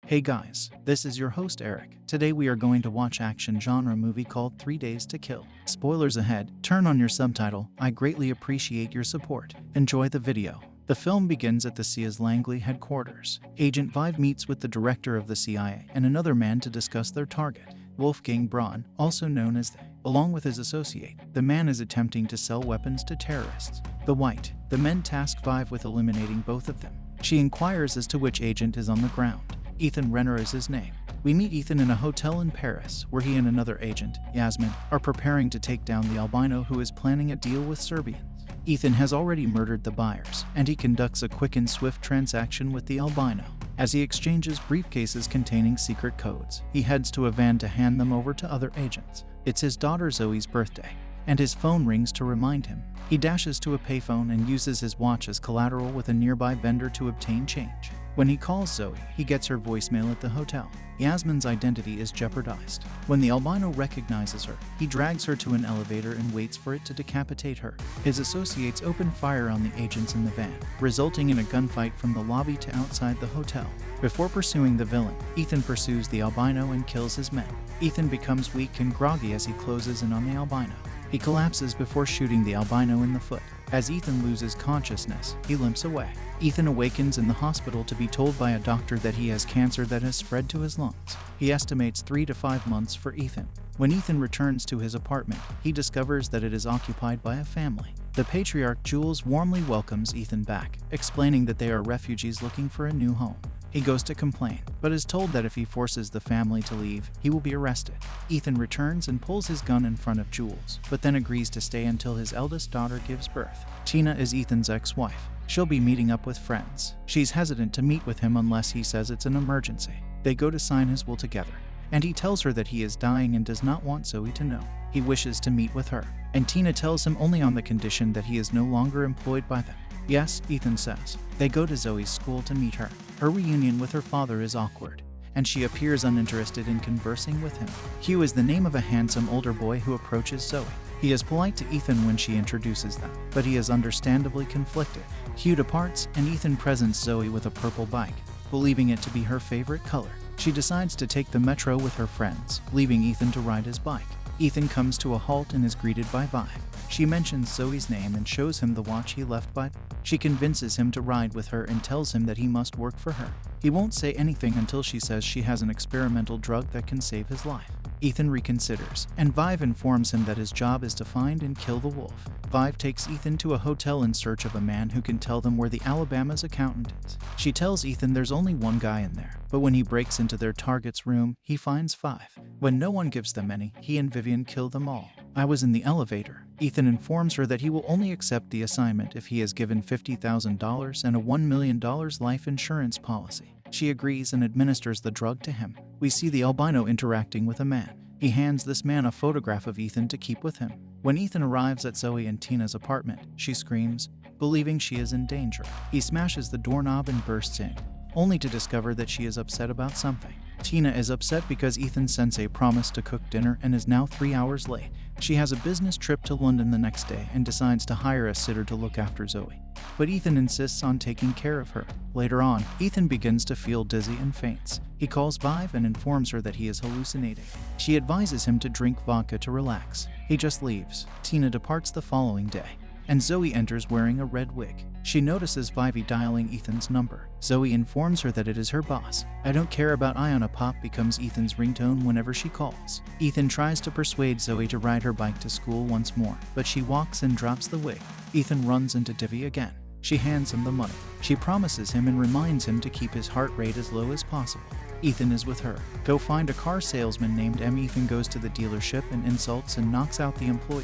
Hey guys, this is your host Eric. Today we are going to watch action genre movie called 3 Days to Kill. Spoilers ahead, turn on your subtitle. I greatly appreciate your support. Enjoy the video. The film begins at the CIA's Langley headquarters. Agent Vive meets with the director of the CIA and another man to discuss their target, Wolfgang Braun, also known as the, along with his associate. The man is attempting to sell weapons to terrorists. The men task Vive with eliminating both of them. She inquires as to which agent is on the ground. Ethan Renner is his name. We meet Ethan in a hotel in Paris, where he and another agent, Yasmin, are preparing to take down the albino who is planning a deal with Serbians. Ethan has already murdered the buyers, and he conducts a quick and swift transaction with the albino. As he exchanges briefcases containing secret codes, he heads to a van to hand them over to other agents. It's his daughter Zoe's birthday, and his phone rings to remind him. He dashes to a payphone and uses his watch as collateral with a nearby vendor to obtain change. When he calls Zoe, he gets her voicemail at the hotel. Yasmin's identity is jeopardized. When the albino recognizes her, he drags her to an elevator and waits for it to decapitate her. His associates open fire on the agents in the van, resulting in a gunfight from the lobby to outside the hotel. Before pursuing the villain, Ethan pursues the albino and kills his men. Ethan becomes weak and groggy as he closes in on the albino. He collapses before shooting the albino in the foot. As Ethan loses consciousness, he limps away. Ethan awakens in the hospital to be told by a doctor that he has cancer that has spread to his lungs. He estimates 3 to 5 months for Ethan. When Ethan returns to his apartment, he discovers that it is occupied by a family. The patriarch Jules warmly welcomes Ethan back, explaining that they are refugees looking for a new home. He goes to complain, but is told that if he forces the family to leave, he will be arrested. Ethan returns and pulls his gun in front of Jules, but then agrees to stay until his eldest daughter gives birth. Tina is Ethan's ex-wife. She'll be meeting up with friends. She's hesitant to meet with him unless he says it's an emergency. They go to sign his will together, and he tells her that he is dying and does not want Zoe to know. He wishes to meet with her, and Tina tells him only on the condition that he is no longer employed by them. Yes, Ethan says. They go to Zoe's school to meet her. Her reunion with her father is awkward, and she appears uninterested in conversing with him. Hugh is the name of a handsome older boy who approaches Zoe. He is polite to Ethan when she introduces them, but he is understandably conflicted. Hugh departs, and Ethan presents Zoe with a purple bike, believing it to be her favorite color. She decides to take the metro with her friends, leaving Ethan to ride his bike. Ethan comes to a halt and is greeted by Vive. She mentions Zoe's name and shows him the watch he left by. She convinces him to ride with her and tells him that he must work for her. He won't say anything until she says she has an experimental drug that can save his life. Ethan reconsiders, and Vive informs him that his job is to find and kill the wolf. Vive takes Ethan to a hotel in search of a man who can tell them where the Alabama's accountant is. She tells Ethan there's only one guy in there, but when he breaks into their target's room, he finds 5. When no one gives them any, he and Vivian kill them all. I was in the elevator. Ethan informs her that he will only accept the assignment if he is given $50,000 and a $1 million life insurance policy. She agrees and administers the drug to him. We see the albino interacting with a man. He hands this man a photograph of Ethan to keep with him. When Ethan arrives at Zoe and Tina's apartment, she screams, believing she is in danger. He smashes the doorknob and bursts in, only to discover that she is upset about something. Tina is upset because Ethan sensei promised to cook dinner and is now 3 hours late. She has a business trip to London the next day and decides to hire a sitter to look after Zoe. But Ethan insists on taking care of her. Later on, Ethan begins to feel dizzy and faints. He calls Vive and informs her that he is hallucinating. She advises him to drink vodka to relax. He just leaves. Tina departs the following day, and Zoe enters wearing a red wig. She notices Vive dialing Ethan's number. Zoe informs her that it is her boss. I don't care about Iona Pop becomes Ethan's ringtone whenever she calls. Ethan tries to persuade Zoe to ride her bike to school once more, but she walks and drops the wig. Ethan runs into Divi again. She hands him the money. She promises him and reminds him to keep his heart rate as low as possible. Ethan is with her. Go find a car salesman named M. Ethan goes to the dealership and insults and knocks out the employee.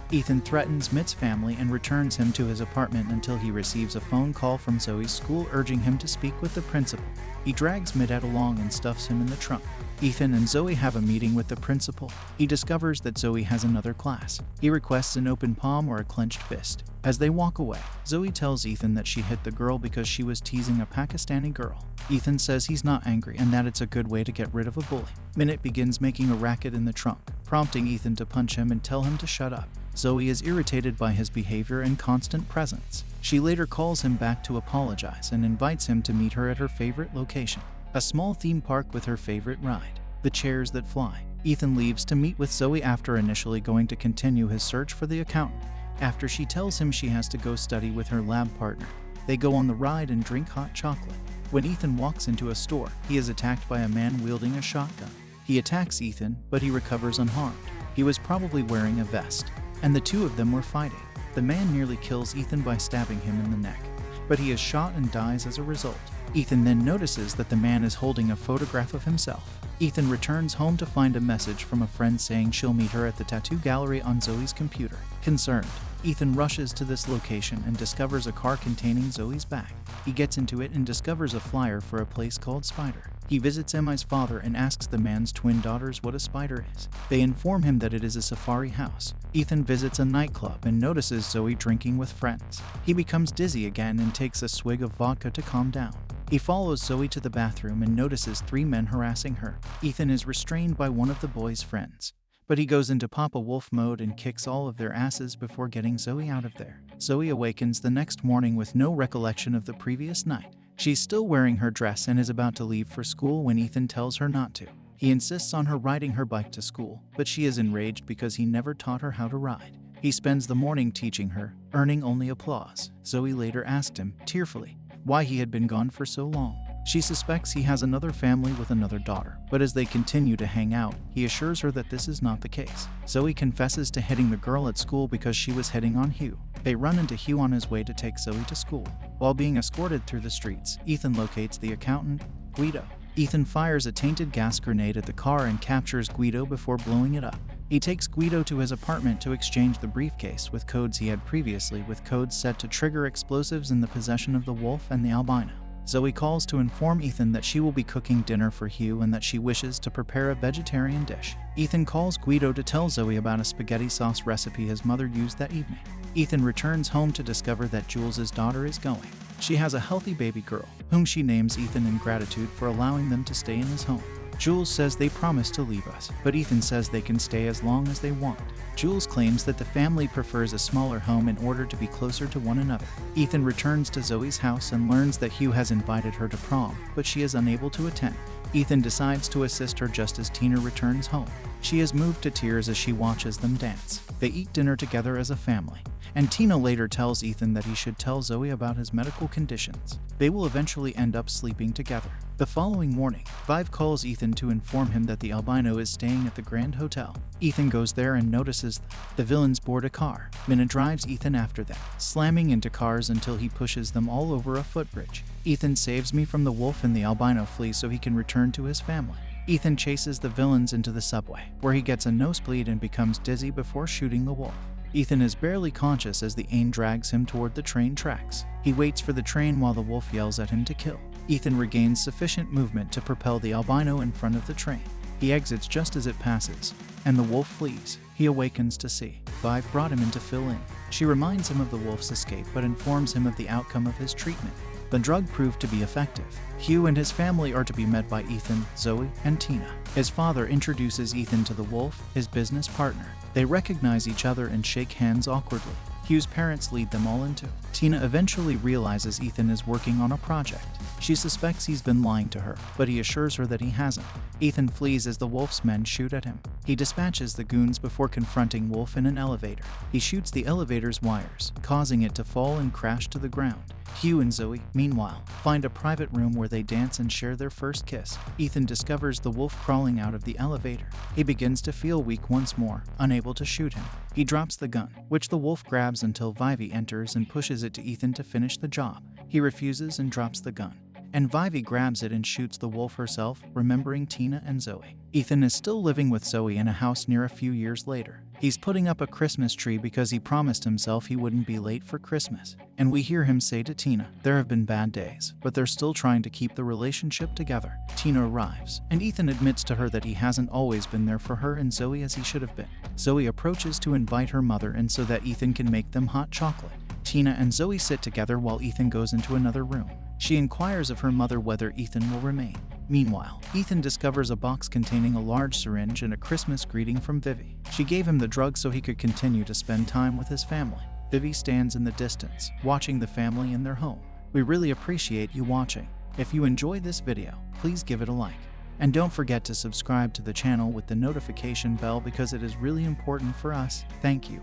Ethan threatens Mitt's family and returns him to his apartment until he receives a phone call from Zoe's school urging him to speak with the principal. He drags Mitt along and stuffs him in the trunk. Ethan and Zoe have a meeting with the principal. He discovers that Zoe has another class. He requests an open palm or a clenched fist. As they walk away, Zoe tells Ethan that she hit the girl because she was teasing a Pakistani girl. Ethan says he's not angry and that it's a good way to get rid of a bully. Minute begins making a racket in the trunk, prompting Ethan to punch him and tell him to shut up. Zoe is irritated by his behavior and constant presence. She later calls him back to apologize and invites him to meet her at her favorite location. a small theme park with her favorite ride, the chairs that fly. Ethan leaves to meet with Zoe after initially going to continue his search for the accountant. After she tells him she has to go study with her lab partner, they go on the ride and drink hot chocolate. When Ethan walks into a store, he is attacked by a man wielding a shotgun. He attacks Ethan, but he recovers unharmed. He was probably wearing a vest, and the two of them were fighting. The man nearly kills Ethan by stabbing him in the neck, but he is shot and dies as a result. Ethan then notices that the man is holding a photograph of himself. Ethan returns home to find a message from a friend saying she'll meet her at the tattoo gallery on Zoe's computer. Concerned, Ethan rushes to this location and discovers a car containing Zoe's bag. He gets into it and discovers a flyer for a place called Spider. He visits Emi's father and asks the man's twin daughters what a spider is. They inform him that it is a safari house. Ethan visits a nightclub and notices Zoe drinking with friends. He becomes dizzy again and takes a swig of vodka to calm down. He follows Zoe to the bathroom and notices 3 men harassing her. Ethan is restrained by one of the boys' friends, but he goes into Papa Wolf mode and kicks all of their asses before getting Zoe out of there. Zoe awakens the next morning with no recollection of the previous night. She's still wearing her dress and is about to leave for school when Ethan tells her not to. He insists on her riding her bike to school, but she is enraged because he never taught her how to ride. He spends the morning teaching her, earning only applause. Zoe later asked him, tearfully, why he had been gone for so long. She suspects he has another family with another daughter, but as they continue to hang out, he assures her that this is not the case. Zoe confesses to hitting the girl at school because she was hitting on Hugh. They run into Hugh on his way to take Zoe to school. While being escorted through the streets, Ethan locates the accountant, Guido. Ethan fires a tainted gas grenade at the car and captures Guido before blowing it up. He takes Guido to his apartment to exchange the briefcase with codes he had previously, with codes set to trigger explosives in the possession of the wolf and the albino. Zoe calls to inform Ethan that she will be cooking dinner for Hugh and that she wishes to prepare a vegetarian dish. Ethan calls Guido to tell Zoe about a spaghetti sauce recipe his mother used that evening. Ethan returns home to discover that Jules' daughter is going. She has a healthy baby girl, whom she names Ethan in gratitude for allowing them to stay in his home. Jules says they promised to leave us, but Ethan says they can stay as long as they want. Jules claims that the family prefers a smaller home in order to be closer to one another. Ethan returns to Zoe's house and learns that Hugh has invited her to prom, but she is unable to attend. Ethan decides to assist her just as Tina returns home. She is moved to tears as she watches them dance. They eat dinner together as a family, and Tina later tells Ethan that he should tell Zoe about his medical conditions. They will eventually end up sleeping together. The following morning, Vive calls Ethan to inform him that the albino is staying at the Grand Hotel. Ethan goes there and notices the villains board a car. Minna drives Ethan after them, slamming into cars until he pushes them all over a footbridge. Ethan saves me from the wolf and the albino flee so he can return to his family. Ethan chases the villains into the subway, where he gets a nosebleed and becomes dizzy before shooting the wolf. Ethan is barely conscious as the aim drags him toward the train tracks. He waits for the train while the wolf yells at him to kill. Ethan regains sufficient movement to propel the albino in front of the train. He exits just as it passes, and the wolf flees. He awakens to see Vive brought him in to fill in. She reminds him of the wolf's escape but informs him of the outcome of his treatment. The drug proved to be effective. Hugh and his family are to be met by Ethan, Zoe, and Tina. His father introduces Ethan to the wolf, his business partner. They recognize each other and shake hands awkwardly. Hugh's parents lead them all into. Tina eventually realizes Ethan is working on a project. She suspects he's been lying to her, but he assures her that he hasn't. Ethan flees as the wolf's men shoot at him. He dispatches the goons before confronting Wolf in an elevator. He shoots the elevator's wires, causing it to fall and crash to the ground. Hugh and Zoe, meanwhile, find a private room where they dance and share their first kiss. Ethan discovers the wolf crawling out of the elevator. He begins to feel weak once more, unable to shoot him. He drops the gun, which the wolf grabs until Vivi enters and pushes it to Ethan to finish the job. He refuses and drops the gun, and Vivi grabs it and shoots the wolf herself, remembering Tina and Zoe. Ethan is still living with Zoe in a house near a few years later. He's putting up a Christmas tree because he promised himself he wouldn't be late for Christmas. And we hear him say to Tina, there have been bad days, but they're still trying to keep the relationship together. Tina arrives, and Ethan admits to her that he hasn't always been there for her and Zoe as he should have been. Zoe approaches to invite her mother in so that Ethan can make them hot chocolate. Tina and Zoe sit together while Ethan goes into another room. She inquires of her mother whether Ethan will remain. Meanwhile, Ethan discovers a box containing a large syringe and a Christmas greeting from Vivi. She gave him the drug so he could continue to spend time with his family. Vivi stands in the distance, watching the family in their home. We really appreciate you watching. If you enjoy this video, please give it a like. And don't forget to subscribe to the channel with the notification bell because it is really important for us. Thank you.